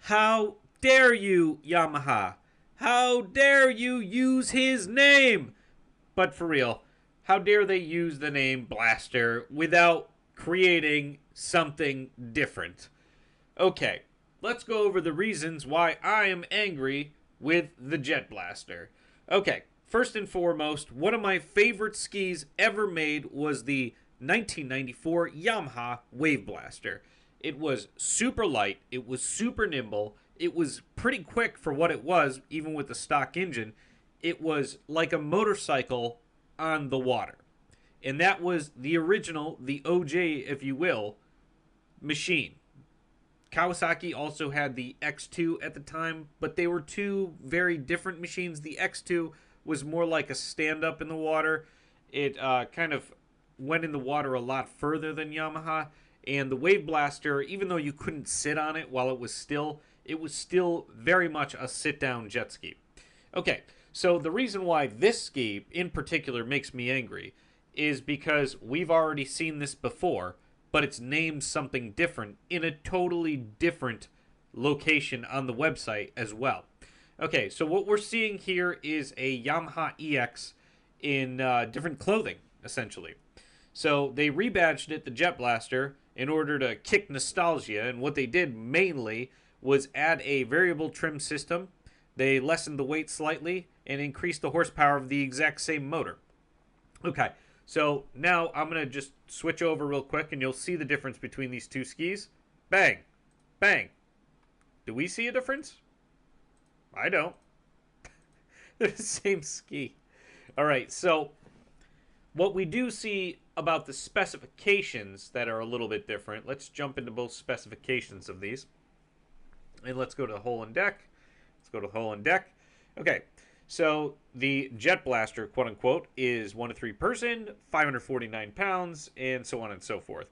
How dare you, Yamaha? How dare you use his name? But for real, how dare they use the name Blaster without creating something different? Okay, let's go over the reasons why I am angry with the Jetblaster. Okay, first and foremost, one of my favorite skis ever made was the 1994 Yamaha Waveblaster. It was super light, it was super nimble, it was pretty quick for what it was, even with the stock engine. It was like a motorcycle on the water. And that was the original, the OJ, if you will, machine. Kawasaki also had the X2 at the time, but they were two very different machines. The X2 was more like a stand-up in the water. It kind of went in the water a lot further than Yamaha. And the Wave Blaster, even though you couldn't sit on it while it was still very much a sit-down jet ski. Okay, so the reason why this ski in particular makes me angry is because we've already seen this before, but it's named something different in a totally different location on the website as well. Okay, so what we're seeing here is a Yamaha EX in different clothing, essentially. So they rebadged it the Jetblaster in order to kick nostalgia, and what they did mainly was add a variable trim system. They lessened the weight slightly and increased the horsepower of the exact same motor. Okay, so now I'm going to just switch over real quick and you'll see the difference between these two skis. Bang. Bang. Do we see a difference? I don't. They're the same ski. Alright, so what we do see about the specifications that are a little bit different, let's jump into both specifications of these. And let's go to the hull and deck. Let's go to hull and deck. Okay, so the Jetblaster, quote unquote, is 1 to 3 person, 549 pounds, and so on and so forth.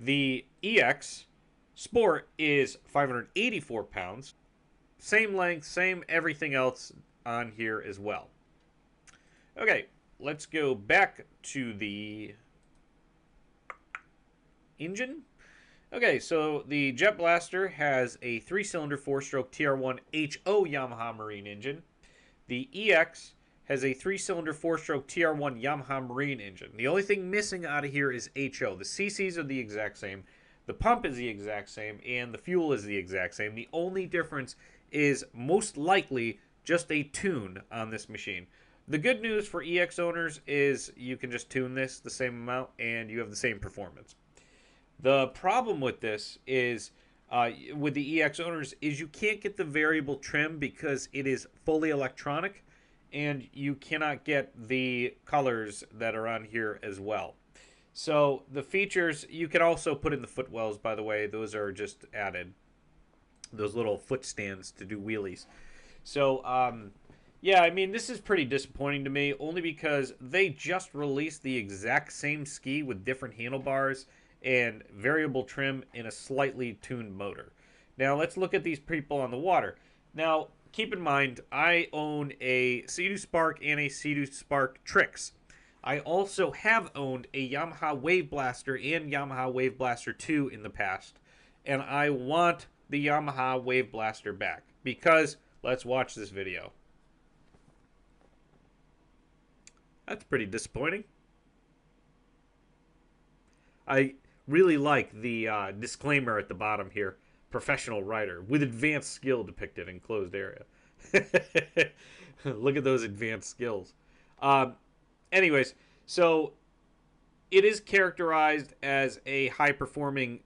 The EX Sport is 584 pounds. Same length, same everything else on here as well. Okay, let's go back to the engine. Okay, so the Jetblaster has a 3-cylinder 4-stroke TR1 HO Yamaha Marine engine. The EX has a 3-cylinder 4-stroke TR1 Yamaha Marine engine. The only thing missing out of here is HO. The CCs are the exact same, the pump is the exact same, and the fuel is the exact same. The only difference is most likely just a tune on this machine. The good news for EX owners is you can just tune this the same amount and you have the same performance. The problem with this is, with the EX owners, is you can't get the variable trim because it is fully electronic, and you cannot get the colors that are on here as well. So the features, you can also put in the footwells, by the way. Those are just added. Those little foot stands to do wheelies. So, yeah, I mean, this is pretty disappointing to me, only because they just released the exact same ski with different handlebars and variable trim in a slightly tuned motor. Now, let's look at these people on the water. Now, keep in mind, I own a Sea-Doo Spark and a Sea-Doo Spark Trixx. I also have owned a Yamaha Waveblaster and Yamaha Waveblaster 2 in the past, and I want the Yamaha Waveblaster back, because let's watch this video. That's pretty disappointing. I really like the disclaimer at the bottom here. Professional rider with advanced skill depicted in closed area. Look at those advanced skills. Anyways, so it is characterized as a high-performing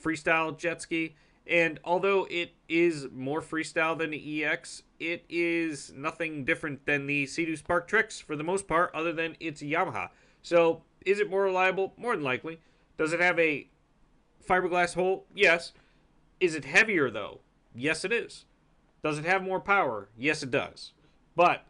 freestyle jet ski. And although it is more freestyle than the EX, it is nothing different than the Sea-Doo Spark Trixx for the most part, other than it's Yamaha. So, is it more reliable? More than likely. Does it have a fiberglass hull? Yes. Is it heavier, though? Yes, it is. Does it have more power? Yes, it does. But,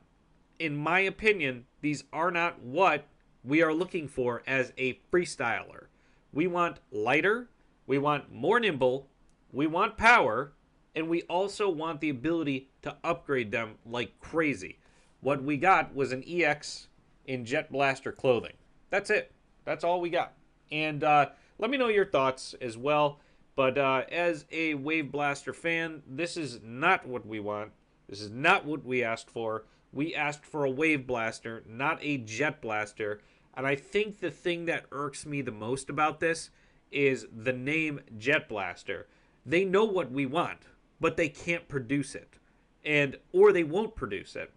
in my opinion, these are not what we are looking for as a freestyler. We want lighter, we want more nimble, we want power, and we also want the ability to upgrade them like crazy. What we got was an EX in Jetblaster clothing. That's it. That's all we got. And let me know your thoughts as well. But as a Waveblaster fan, this is not what we want. This is not what we asked for. We asked for a Waveblaster, not a Jetblaster. And I think the thing that irks me the most about this is the name Jetblaster. They know what we want, but they can't produce it, and or they won't produce it.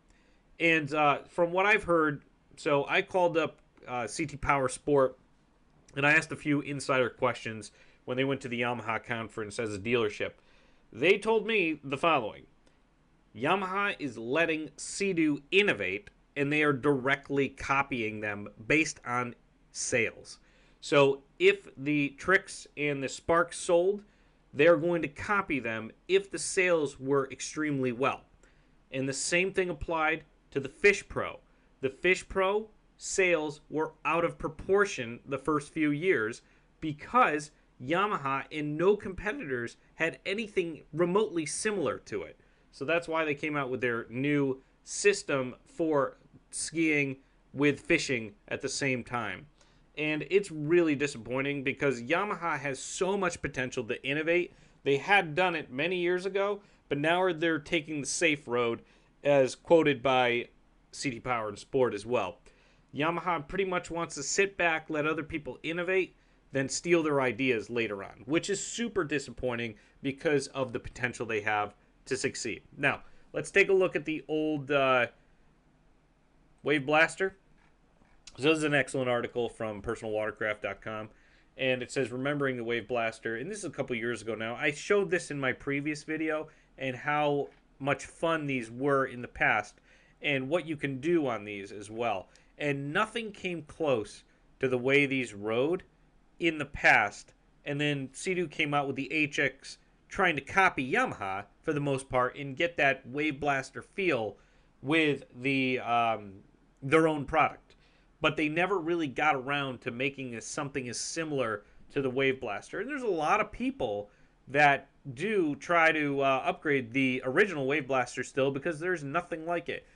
And from what I've heard, so I called up CT Power Sport and I asked a few insider questions when they went to the Yamaha conference as a dealership. They told me the following: Yamaha is letting Sea-Doo innovate, and they are directly copying them based on sales. So if the Trixx and the Spark sold, they're going to copy them if the sales were extremely well. And the same thing applied to the Fish Pro. The Fish Pro sales were out of proportion the first few years because Yamaha and no competitors had anything remotely similar to it. So that's why they came out with their new system for skiing with fishing at the same time. And it's really disappointing because Yamaha has so much potential to innovate. They had done it many years ago, but now they're taking the safe road, as quoted by CT Power and Sport as well. Yamaha pretty much wants to sit back, let other people innovate, then steal their ideas later on, which is super disappointing because of the potential they have to succeed. Now, let's take a look at the old Waveblaster. So this is an excellent article from personalwatercraft.com, and it says, remembering the Waveblaster, and this is a couple years ago now. I showed this in my previous video and how much fun these were in the past and what you can do on these as well. And nothing came close to the way these rode in the past. And then Sea-Doo came out with the HX, trying to copy Yamaha for the most part and get that Waveblaster feel with the their own product. But they never really got around to making something as similar to the Waveblaster. And there's a lot of people that do try to upgrade the original Waveblaster still because there's nothing like it.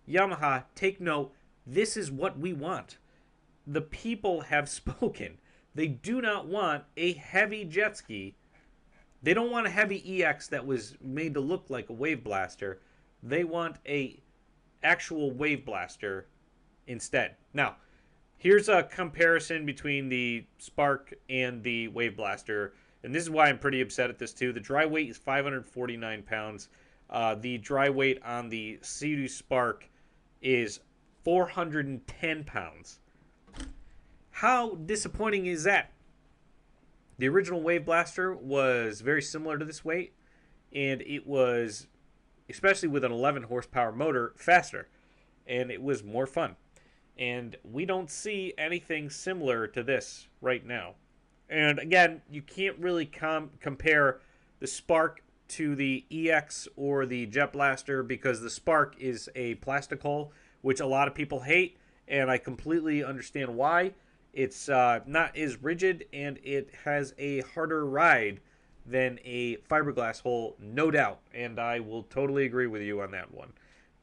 Yamaha, take note, this is what we want. The people have spoken. They do not want a heavy jet ski. They don't want a heavy EX that was made to look like a Waveblaster. They want a actual Waveblaster instead. Now, here's a comparison between the Spark and the Waveblaster, and this is why I'm pretty upset at this too. The dry weight is 549 pounds. The dry weight on the Sea-Doo Spark is 410 pounds. How disappointing is that? The original Waveblaster was very similar to this weight, and it was, especially with an 11 horsepower motor, faster, and it was more fun. And we don't see anything similar to this right now. And again, you can't really compare the Spark to the EX or the Jetblaster because the Spark is a plastic hull, which a lot of people hate, and I completely understand why. It's not as rigid, and it has a harder ride than a fiberglass hull, no doubt. And I will totally agree with you on that one.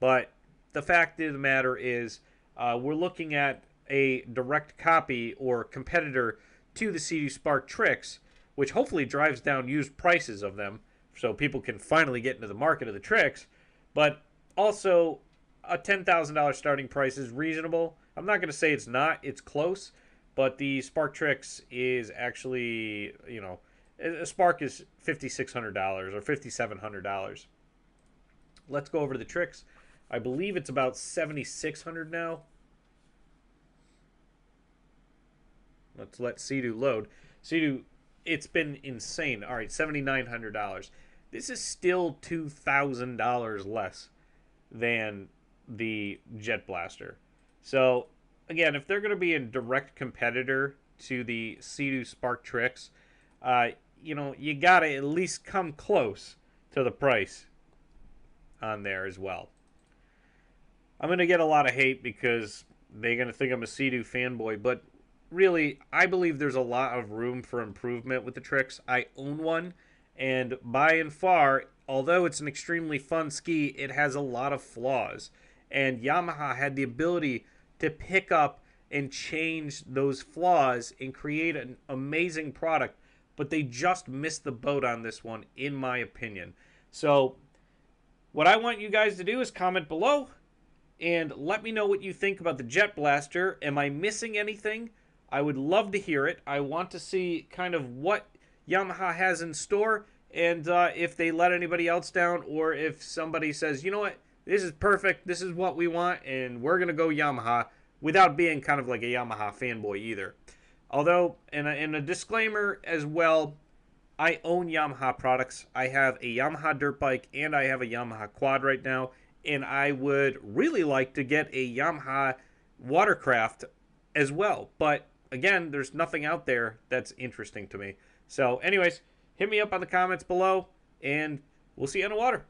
But the fact of the matter is, we're looking at a direct copy or competitor to the Sea-Doo Spark Trixx, which hopefully drives down used prices of them so people can finally get into the market of the Trixx. But also, a $10,000 starting price is reasonable. I'm not going to say it's not. It's close. But the Spark Trixx is actually, you know, a Spark is $5,600 or $5,700. Let's go over to the Trixx. I believe it's about $7,600 now. Let's let Sea-Doo load. Sea-Doo, it's been insane. All right, $7,900. This is still $2,000 less than the Jetblaster. So, again, if they're going to be a direct competitor to the Sea-Doo Spark Trixx, you know, you got to at least come close to the price on there as well. I'm going to get a lot of hate because they're going to think I'm a Sea-Doo fanboy, but really, I believe there's a lot of room for improvement with the Trixx. I own one, and by and far, although it's an extremely fun ski, it has a lot of flaws. And Yamaha had the ability to pick up and change those flaws and create an amazing product but they just missed the boat on this one, in my opinion. So what I want you guys to do is comment below and let me know what you think about the Jetblaster. Am I missing anything? I would love to hear it. I want to see kind of what Yamaha has in store, and if they let anybody else down, or if somebody says, you know what, this is perfect, this is what we want, and we're going to go Yamaha, without being kind of like a Yamaha fanboy either. Although, in a disclaimer as well, I own Yamaha products. I have a Yamaha dirt bike and I have a Yamaha quad right now, and I would really like to get a Yamaha watercraft as well. But again, there's nothing out there that's interesting to me. So anyways, hit me up on the comments below, and we'll see you on the water.